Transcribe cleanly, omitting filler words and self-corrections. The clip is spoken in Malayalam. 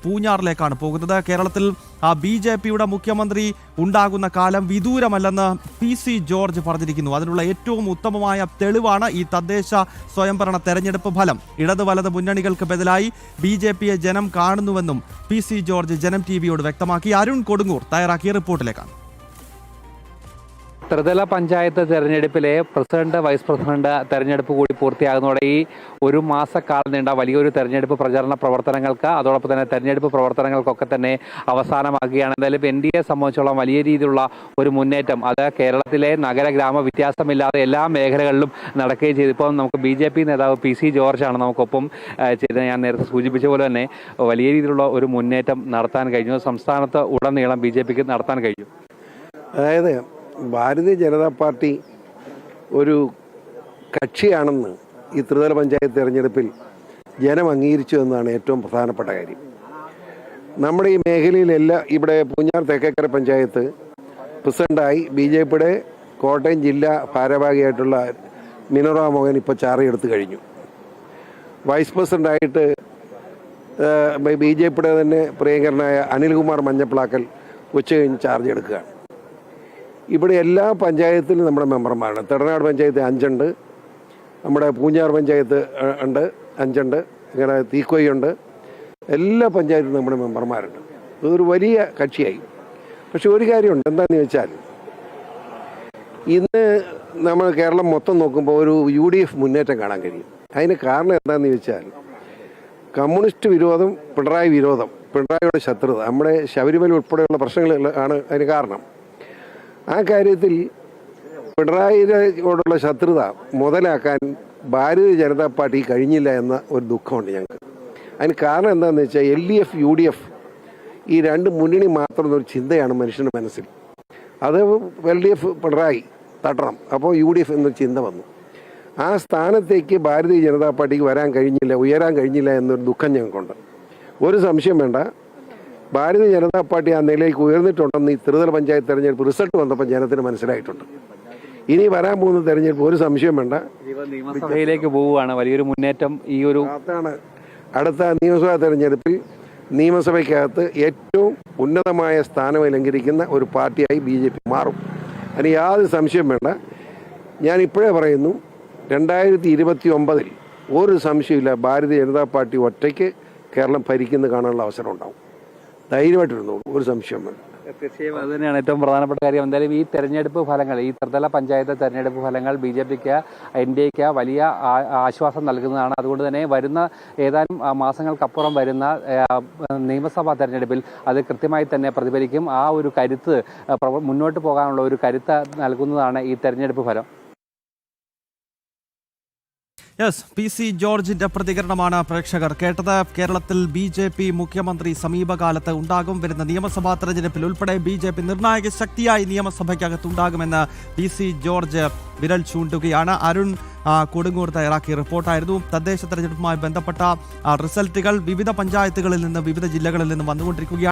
പൂഞ്ഞാറിലേക്കാണ് പോകുന്നത്. കേരളത്തിൽ BJPയുടെ മുഖ്യമന്ത്രി ഉണ്ടാകുന്ന കാലം വിദൂരമല്ലെന്ന് PC ജോർജ് പറഞ്ഞിരിക്കുന്നു. അതിനുള്ള ഏറ്റവും ഉത്തമമായ തെളിവാണ് ഈ തദ്ദേശ സ്വയംഭരണ തെരഞ്ഞെടുപ്പ് ഫലം. ഇടത് വലത് മുന്നണികൾക്ക് ബദലായി BJPയെ ജനം കാണുന്നുവെന്നും PC ജോർജ് ജനം TVയോട് വ്യക്തമാക്കി. അരുൺ കൊടുങ്ങൂർ തയ്യാറാക്കിയ റിപ്പോർട്ടിലേക്കാണ്. ത്രിതല പഞ്ചായത്ത് തെരഞ്ഞെടുപ്പിലെ പ്രസിഡന്റ് വൈസ് പ്രസിഡന്റ് തെരഞ്ഞെടുപ്പ് കൂടി പൂർത്തിയാകുന്നതോടെ ഈ ഒരു മാസക്കാലം നീണ്ട വലിയൊരു തെരഞ്ഞെടുപ്പ് പ്രചാരണ പ്രവർത്തനങ്ങൾക്ക് അതോടൊപ്പം തന്നെ തെരഞ്ഞെടുപ്പ് പ്രവർത്തനങ്ങൾക്കൊക്കെ തന്നെ അവസാനമാകുകയാണ്. എന്തായാലും NDA സംബന്ധിച്ചോളം വലിയ രീതിയിലുള്ള ഒരു മുന്നേറ്റം അത് കേരളത്തിലെ നഗര ഗ്രാമ വ്യത്യാസമില്ലാതെ എല്ലാ മേഖലകളിലും നടക്കുകയും ചെയ്തു. ഇപ്പോൾ നമുക്ക് BJP നേതാവ് PC ജോർജാണ് നമുക്കൊപ്പം ചെയ്തത്. ഞാൻ നേരത്തെ സൂചിപ്പിച്ച പോലെ തന്നെ വലിയ രീതിയിലുള്ള ഒരു മുന്നേറ്റം നടത്താൻ കഴിഞ്ഞു. സംസ്ഥാനത്ത് ഉടനീളം BJPക്ക് നടത്താൻ കഴിഞ്ഞു. അതായത് ഭാരതീയ ജനതാ പാർട്ടി ഒരു കക്ഷിയാണെന്ന് ഈ ത്രിതല പഞ്ചായത്ത് തെരഞ്ഞെടുപ്പിൽ ജനം അംഗീകരിച്ചു എന്നതാണ് ഏറ്റവും പ്രധാനപ്പെട്ട കാര്യം. നമ്മുടെ ഈ മേഖലയിലെല്ലാം ഇവിടെ പൂഞ്ഞാർ തെക്കേക്കര പഞ്ചായത്ത് പ്രസിഡൻ്റായി BJPയുടെ കോട്ടയം ജില്ലാ ഭാരവാഹിയായിട്ടുള്ള മിനോറ മോഹൻ ഇപ്പോൾ ചാറിയെടുത്ത് കഴിഞ്ഞു. വൈസ് പ്രസിഡൻ്റായിട്ട് BJPയുടെ തന്നെ പ്രിയങ്കരനായ അനിൽകുമാർ മഞ്ഞപ്ലാക്കൽ ഉച്ചകഴിഞ്ഞ് ചാർജ് എടുക്കുകയാണ്. ഇവിടെ എല്ലാ പഞ്ചായത്തിലും നമ്മുടെ മെമ്പർമാരാണ്. തെടനാട് പഞ്ചായത്ത് 5 ഉണ്ട്, നമ്മുടെ പൂഞ്ഞാർ പഞ്ചായത്ത് ഉണ്ട് 5 ഉണ്ട്, ഇങ്ങനെ തീക്കോയുണ്ട്. എല്ലാ പഞ്ചായത്തിലും നമ്മുടെ മെമ്പർമാരുണ്ട്. ഇതൊരു വലിയ കക്ഷിയായി. പക്ഷെ ഒരു കാര്യമുണ്ട്, എന്താണെന്ന് ചോദിച്ചാൽ ഇന്ന് നമ്മൾ കേരളം മൊത്തം നോക്കുമ്പോൾ ഒരു UDF മുന്നേറ്റം കാണാൻ കഴിയും. അതിന് കാരണം എന്താണെന്ന് ചോദിച്ചാൽ കമ്മ്യൂണിസ്റ്റ് വിരോധം, പിണറായി വിരോധം, പിണറായിയുടെ ശത്രുത, നമ്മുടെ ശബരിമല ഉൾപ്പെടെയുള്ള പ്രശ്നങ്ങൾ ആണ് അതിന് കാരണം. ആ കാര്യത്തിൽ പിണറായിയോടുള്ള ശത്രുത മുതലാക്കാൻ ഭാരതീയ ജനതാ പാർട്ടി കഴിഞ്ഞില്ല എന്ന ഒരു ദുഃഖമുണ്ട് ഞങ്ങൾക്ക്. അതിന് കാരണം എന്താണെന്ന് വെച്ചാൽ LDF UDF ഈ രണ്ട് മുന്നണി മാത്രം ഒരു ചിന്തയാണ് മനുഷ്യൻ്റെ മനസ്സിൽ. അത് LDF പിണറായി തട്ടണം, അപ്പോൾ UDF എന്നൊരു ചിന്ത വന്നു. ആ സ്ഥാനത്തേക്ക് ഭാരതീയ ജനതാ പാർട്ടിക്ക് വരാൻ കഴിഞ്ഞില്ല, ഉയരാൻ കഴിഞ്ഞില്ല എന്നൊരു ദുഃഖം ഞങ്ങൾക്കുണ്ട്. ഒരു സംശയം വേണ്ട, ഭാരതീയ ജനതാ പാർട്ടി ആ നിലയിലേക്ക് ഉയർന്നിട്ടുണ്ടെന്ന് ഈ ത്രിതല പഞ്ചായത്ത് തെരഞ്ഞെടുപ്പ് റിസൾട്ട് വന്നപ്പോൾ ജനത്തിന് മനസ്സിലായിട്ടുണ്ട്. ഇനി വരാൻ പോകുന്ന തെരഞ്ഞെടുപ്പ് ഒരു സംശയം വേണ്ട, നിയമസഭയിലേക്ക് പോവുകയാണ്. വലിയൊരു മുന്നേറ്റം ഈ ഒരു അടുത്ത നിയമസഭാ തെരഞ്ഞെടുപ്പിൽ നിയമസഭയ്ക്കകത്ത് ഏറ്റവും ഉന്നതമായ സ്ഥാനം അലങ്കരിക്കുന്ന ഒരു പാർട്ടിയായി BJP മാറും. അതിന് യാതൊരു സംശയം വേണ്ട. ഞാൻ ഇപ്പോഴേ പറയുന്നു, 2029 ഒരു സംശയമില്ല, ഭാരതീയ ജനതാ പാർട്ടി ഒറ്റയ്ക്ക് കേരളം ഭരിക്കുന്നത് കാണാനുള്ള അവസരം ഉണ്ടാവും. ധൈര്യമായിട്ടിരുന്നു, ഒരു സംശയം വേണ്ട. തീർച്ചയായും അത് തന്നെയാണ് ഏറ്റവും പ്രധാനപ്പെട്ട കാര്യം. എന്തായാലും ഈ തെരഞ്ഞെടുപ്പ് ഫലങ്ങൾ, ഈ ത്രിതല പഞ്ചായത്ത് തെരഞ്ഞെടുപ്പ് ഫലങ്ങൾ BJPക്ക് NDAക്ക് വലിയ ആശ്വാസം നൽകുന്നതാണ്. അതുകൊണ്ട് തന്നെ വരുന്ന ഏതാനും മാസങ്ങൾക്കപ്പുറം വരുന്ന നിയമസഭാ തെരഞ്ഞെടുപ്പിൽ അത് കൃത്യമായി തന്നെ പ്രതിഫലിക്കും. ആ ഒരു കരുത്ത്, മുന്നോട്ട് പോകാനുള്ള ഒരു കരുത്ത് നൽകുന്നതാണ് ഈ തെരഞ്ഞെടുപ്പ് ഫലം. PC ജോർജിന്റെ പ്രതികരണമാണ് പ്രേക്ഷകർ കേട്ടത്. കേരളത്തിൽ BJP മുഖ്യമന്ത്രി സമീപകാലത്ത് ഉണ്ടാകും. വരുന്ന നിയമസഭാ തെരഞ്ഞെടുപ്പിൽ ഉൾപ്പെടെ BJP നിർണായക ശക്തിയായി നിയമസഭയ്ക്കകത്തുണ്ടാകുമെന്ന് PC ജോർജ് വിരൽ ചൂണ്ടുകയാണ്. അരുൺ കൊടുങ്ങൂർ തയ്യാറാക്കിയ റിപ്പോർട്ടായിരുന്നു. തദ്ദേശ തെരഞ്ഞെടുപ്പുമായി ബന്ധപ്പെട്ട റിസൾട്ടുകൾ വിവിധ പഞ്ചായത്തുകളിൽ നിന്ന്, വിവിധ ജില്ലകളിൽ നിന്ന് വന്നുകൊണ്ടിരിക്കുകയാണ്.